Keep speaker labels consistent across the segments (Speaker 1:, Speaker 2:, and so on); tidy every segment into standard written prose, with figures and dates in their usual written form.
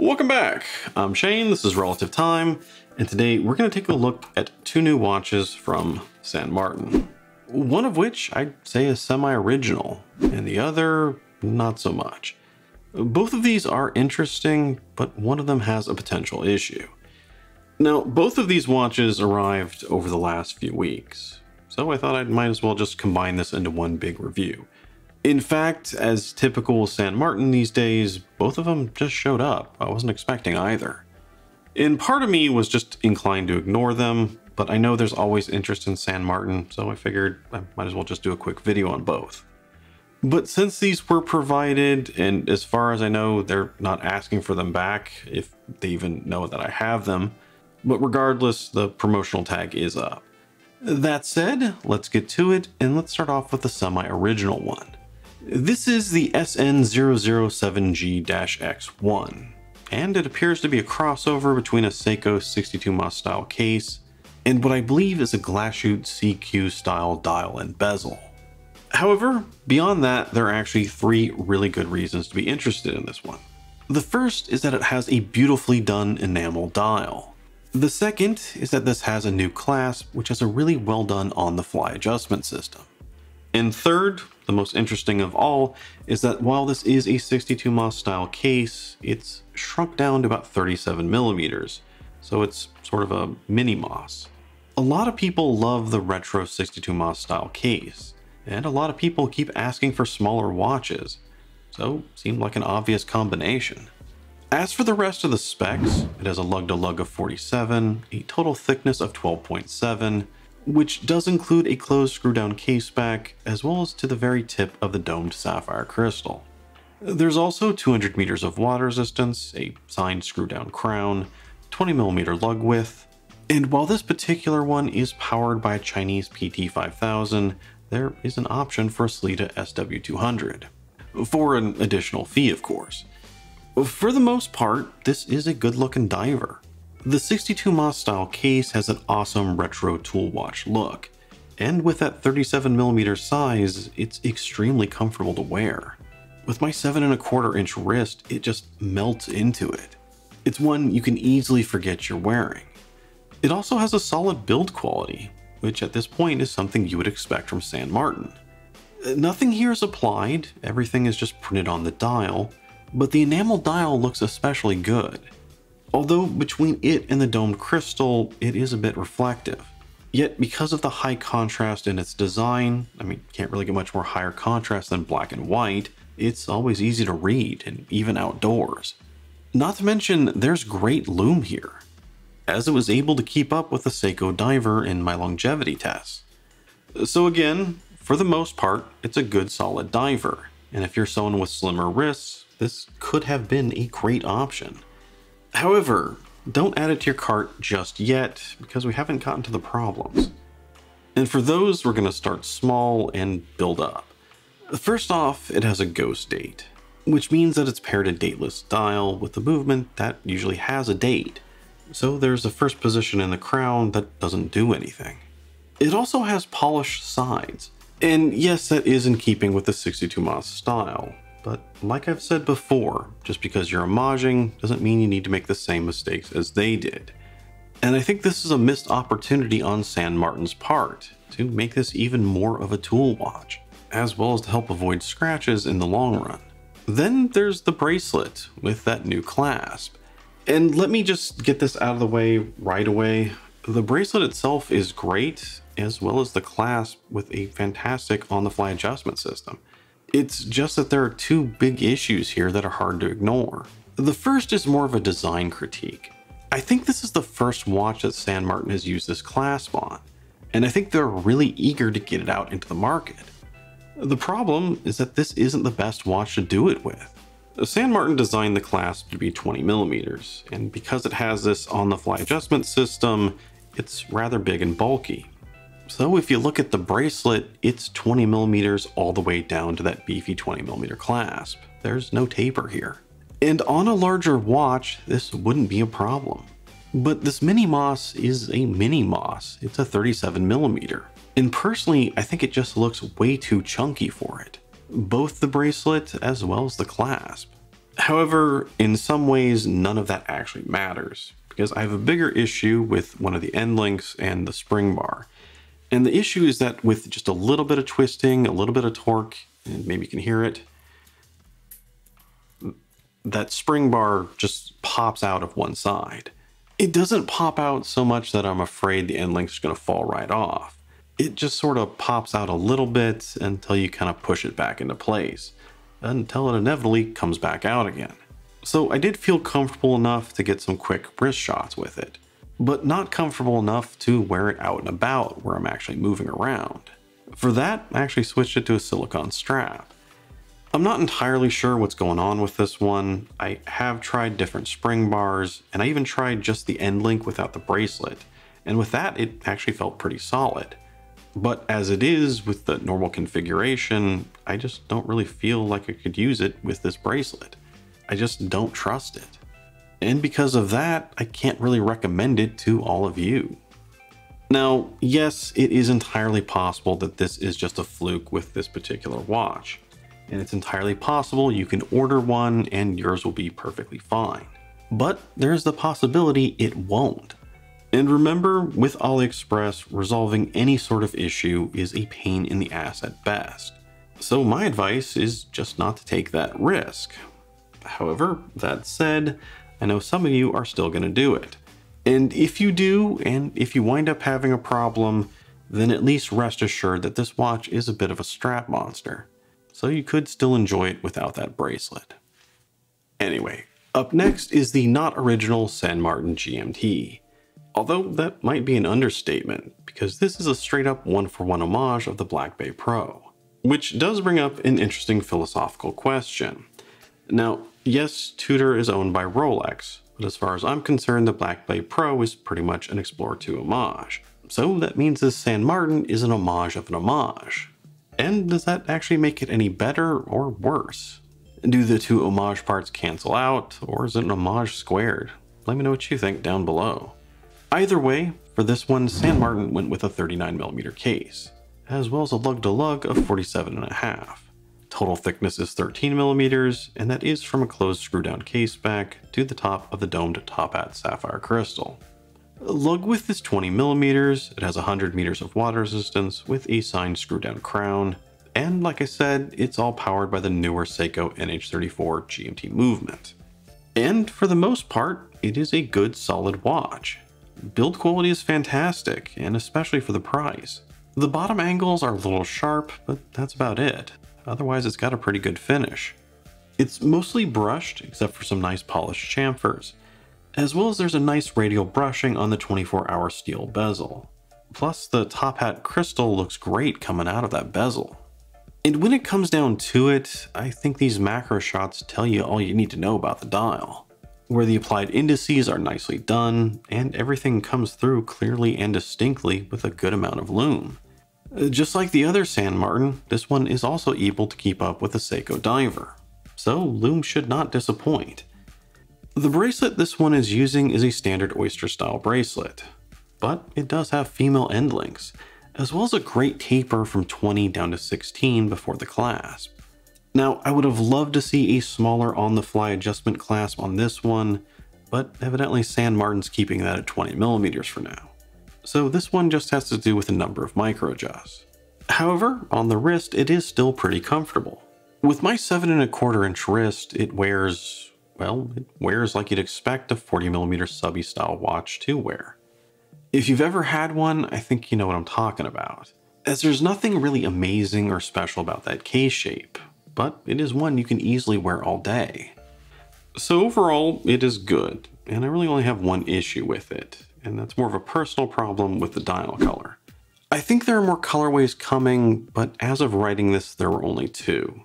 Speaker 1: Welcome back. I'm Shane, this is Relative Time, and today we're going to take a look at two new watches from San Martin. One of which I'd say is semi-original, and the other not so much. Both of these are interesting, but one of them has a potential issue. Now, both of these watches arrived over the last few weeks, so I thought I might as well just combine this into one big review. In fact, as typical San Martin these days, both of them just showed up. I wasn't expecting either. And part of me was just inclined to ignore them, but I know there's always interest in San Martin, so I figured I might as well just do a quick video on both. But since these were provided, and as far as I know, they're not asking for them back, if they even know that I have them, but regardless, the promotional tag is up. That said, let's get to it, and let's start off with the semi-original one. This is the SN007G-X1, and it appears to be a crossover between a Seiko 62 MOS style case and what I believe is a Glaschute CQ style dial and bezel. However, beyond that, there are actually three really good reasons to be interested in this one. The first is that it has a beautifully done enamel dial. The second is that this has a new clasp, which has a really well done on-the-fly adjustment system. And third, the most interesting of all, is that while this is a 62 MOS style case, it's shrunk down to about 37 millimeters, so it's sort of a mini MOS. A lot of people love the retro 62 MOS style case, and a lot of people keep asking for smaller watches, so it seemed like an obvious combination. As for the rest of the specs, it has a lug-to-lug of 47, a total thickness of 12.7, which does include a closed screw-down case back, as well as to the very tip of the domed sapphire crystal. There's also 200 meters of water resistance, a signed screw-down crown, 20mm lug width, and while this particular one is powered by a Chinese PT5000, there is an option for a Sellita SW200, for an additional fee of course. For the most part, this is a good-looking diver. The 62 MOS style case has an awesome retro tool watch look, and with that 37mm size, it's extremely comfortable to wear. With my 7¼ inch wrist, it just melts into it. It's one you can easily forget you're wearing. It also has a solid build quality, which at this point is something you would expect from San Martin. Nothing here is applied, everything is just printed on the dial, but the enamel dial looks especially good. Although between it and the domed crystal, it is a bit reflective. Yet because of the high contrast in its design, can't really get much more higher contrast than black and white, it's always easy to read, and even outdoors. Not to mention, there's great lume here, as it was able to keep up with the Seiko diver in my longevity tests. So again, for the most part, it's a good solid diver, and if you're someone with slimmer wrists, this could have been a great option. However, don't add it to your cart just yet, because we haven't gotten to the problems. And for those, we're going to start small and build up. First off, it has a ghost date, which means that it's paired a dateless dial with a movement that usually has a date. So there's a first position in the crown that doesn't do anything. It also has polished sides, and yes, that is in keeping with the 62 MOS style. But like I've said before, just because you're homaging doesn't mean you need to make the same mistakes as they did. And I think this is a missed opportunity on San Martin's part to make this even more of a tool watch, as well as to help avoid scratches in the long run. Then there's the bracelet with that new clasp. And let me just get this out of the way right away. The bracelet itself is great, as well as the clasp with a fantastic on-the-fly adjustment system. It's just that there are two big issues here that are hard to ignore. The first is more of a design critique. I think this is the first watch that San Martin has used this clasp on, and I think they're really eager to get it out into the market. The problem is that this isn't the best watch to do it with. San Martin designed the clasp to be 20mm, and because it has this on-the-fly adjustment system, it's rather big and bulky. So if you look at the bracelet, it's 20mm all the way down to that beefy 20mm clasp. There's no taper here. And on a larger watch, this wouldn't be a problem. But this mini MOS is a mini MOS. It's a 37mm. And personally, I think it just looks way too chunky for it. Both the bracelet as well as the clasp. However, in some ways, none of that actually matters, because I have a bigger issue with one of the end links and the spring bar. And the issue is that with just a little bit of twisting, a little bit of torque, and maybe you can hear it, that spring bar just pops out of one side. It doesn't pop out so much that I'm afraid the end link's going to fall right off. It just sort of pops out a little bit until you kind of push it back into place, until it inevitably comes back out again. So I did feel comfortable enough to get some quick wrist shots with it, but not comfortable enough to wear it out and about where I'm actually moving around. For that, I actually switched it to a silicone strap. I'm not entirely sure what's going on with this one. I have tried different spring bars, and I even tried just the end link without the bracelet, and with that it actually felt pretty solid. But as it is with the normal configuration, I just don't really feel like I could use it with this bracelet. I just don't trust it. And because of that, I can't really recommend it to all of you. Now, yes, it is entirely possible that this is just a fluke with this particular watch. And it's entirely possible you can order one and yours will be perfectly fine. But there's the possibility it won't. And remember, with AliExpress, resolving any sort of issue is a pain in the ass at best. So my advice is just not to take that risk. However, that said, I know some of you are still going to do it. And if you do, and if you wind up having a problem, then at least rest assured that this watch is a bit of a strap monster. So you could still enjoy it without that bracelet. Anyway, up next is the not original San Martin GMT. Although that might be an understatement, because this is a straight up one-for-one homage of the BBPro. Which does bring up an interesting philosophical question. Now, yes, Tudor is owned by Rolex, but as far as I'm concerned, the BBPro is pretty much an Explorer 2 homage. So that means this San Martin is an homage of an homage. And does that actually make it any better or worse? Do the two homage parts cancel out, or is it an homage squared? Let me know what you think down below. Either way, for this one, San Martin went with a 39mm case, as well as a lug-to-lug of 47.5. Total thickness is 13mm, and that is from a closed screw-down case back to the top of the domed top hat sapphire crystal. Lug width is 20mm, it has 100 meters of water resistance with a signed screw-down crown, and like I said, it's all powered by the newer Seiko NH34 GMT movement. And for the most part, it is a good solid watch. Build quality is fantastic, and especially for the price. The bottom angles are a little sharp, but that's about it. Otherwise, it's got a pretty good finish. It's mostly brushed, except for some nice polished chamfers, as well as there's a nice radial brushing on the 24-hour steel bezel. Plus, the top hat crystal looks great coming out of that bezel. And when it comes down to it, I think these macro shots tell you all you need to know about the dial, where the applied indices are nicely done, and everything comes through clearly and distinctly with a good amount of lume. Just like the other San Martin, this one is also able to keep up with the Seiko diver, so lume should not disappoint. The bracelet this one is using is a standard oyster style bracelet, but it does have female end links, as well as a great taper from 20 down to 16 before the clasp. Now, I would have loved to see a smaller on-the-fly adjustment clasp on this one, but evidently San Martin's keeping that at 20mm for now. So this one just has to do with a number of micro adjusts. However, on the wrist, it is still pretty comfortable. With my 7¼ inch wrist, it wears, well, it wears like you'd expect a 40mm subby style watch to wear. If you've ever had one, I think you know what I'm talking about, as there's nothing really amazing or special about that case shape, but it is one you can easily wear all day. So overall, it is good, and I really only have one issue with it, and that's more of a personal problem with the dial color. I think there are more colorways coming, but as of writing this, there were only two.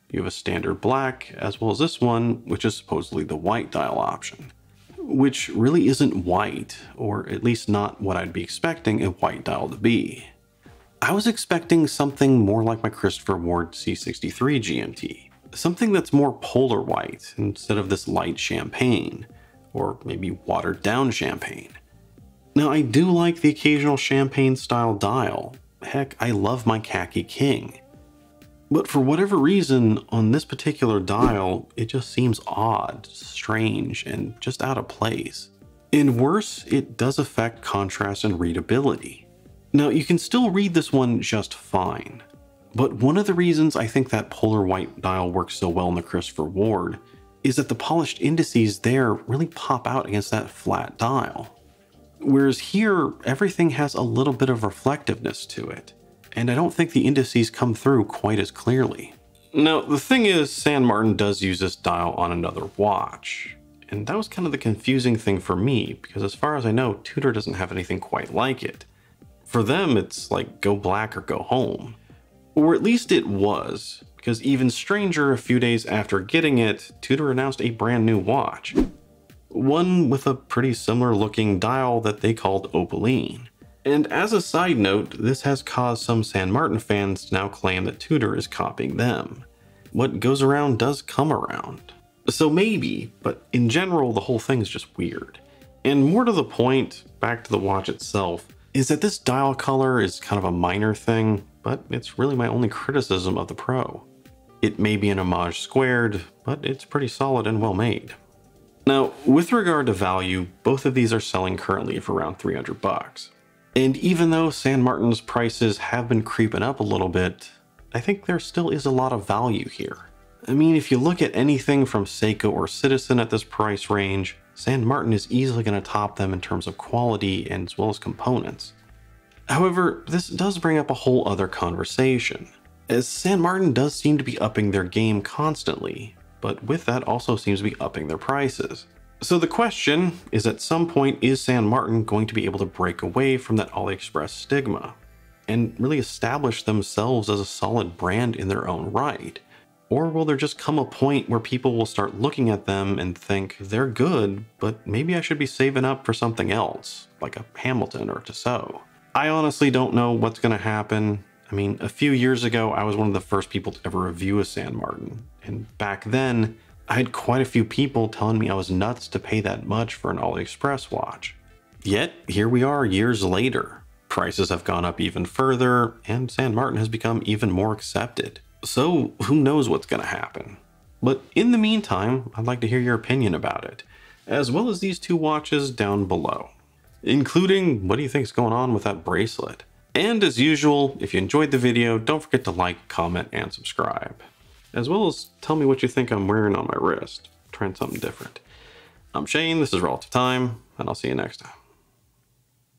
Speaker 1: You have a standard black, as well as this one, which is supposedly the white dial option, which really isn't white, or at least not what I'd be expecting a white dial to be. I was expecting something more like my Christopher Ward C63 GMT, something that's more polar white instead of this light champagne, or maybe watered down champagne. Now, I do like the occasional champagne style dial. Heck, I love my Khaki King. But for whatever reason, on this particular dial, it just seems odd, strange, and just out of place. And worse, it does affect contrast and readability. Now, you can still read this one just fine, but one of the reasons I think that polar white dial works so well in the Christopher Ward is that the polished indices there really pop out against that flat dial. Whereas here, everything has a little bit of reflectiveness to it, and I don't think the indices come through quite as clearly. Now, the thing is, San Martin does use this dial on another watch, and that was kind of the confusing thing for me, because as far as I know, Tudor doesn't have anything quite like it. For them, it's like go black or go home. Or at least it was, because even stranger, a few days after getting it, Tudor announced a brand new watch. One with a pretty similar looking dial that they called Opaline. And as a side note, this has caused some San Martin fans to now claim that Tudor is copying them. What goes around does come around. So maybe, but in general, the whole thing is just weird. And more to the point, back to the watch itself, is that this dial color is kind of a minor thing, but it's really my only criticism of the Pro. It may be an Homage Squared, but it's pretty solid and well made. Now, with regard to value, both of these are selling currently for around 300 bucks. And even though San Martin's prices have been creeping up a little bit, I think there still is a lot of value here. I mean, if you look at anything from Seiko or Citizen at this price range, San Martin is easily going to top them in terms of quality and as well as components. However, this does bring up a whole other conversation, as San Martin does seem to be upping their game constantly, but with that also seems to be upping their prices. So the question is, at some point, is San Martin going to be able to break away from that AliExpress stigma and really establish themselves as a solid brand in their own right? Or will there just come a point where people will start looking at them and think they're good, but maybe I should be saving up for something else, like a Hamilton or Tissot? I honestly don't know what's going to happen. I mean, a few years ago, I was one of the first people to ever review a San Martin. And back then, I had quite a few people telling me I was nuts to pay that much for an AliExpress watch. Yet, here we are years later. Prices have gone up even further, and San Martin has become even more accepted. So who knows what's going to happen? But in the meantime, I'd like to hear your opinion about it, as well as these two watches down below, including what do you think is going on with that bracelet? And as usual, if you enjoyed the video, don't forget to like, comment, and subscribe, as well as tell me what you think I'm wearing on my wrist. Trying something different. I'm Shane, this is Relative Time, and I'll see you next time.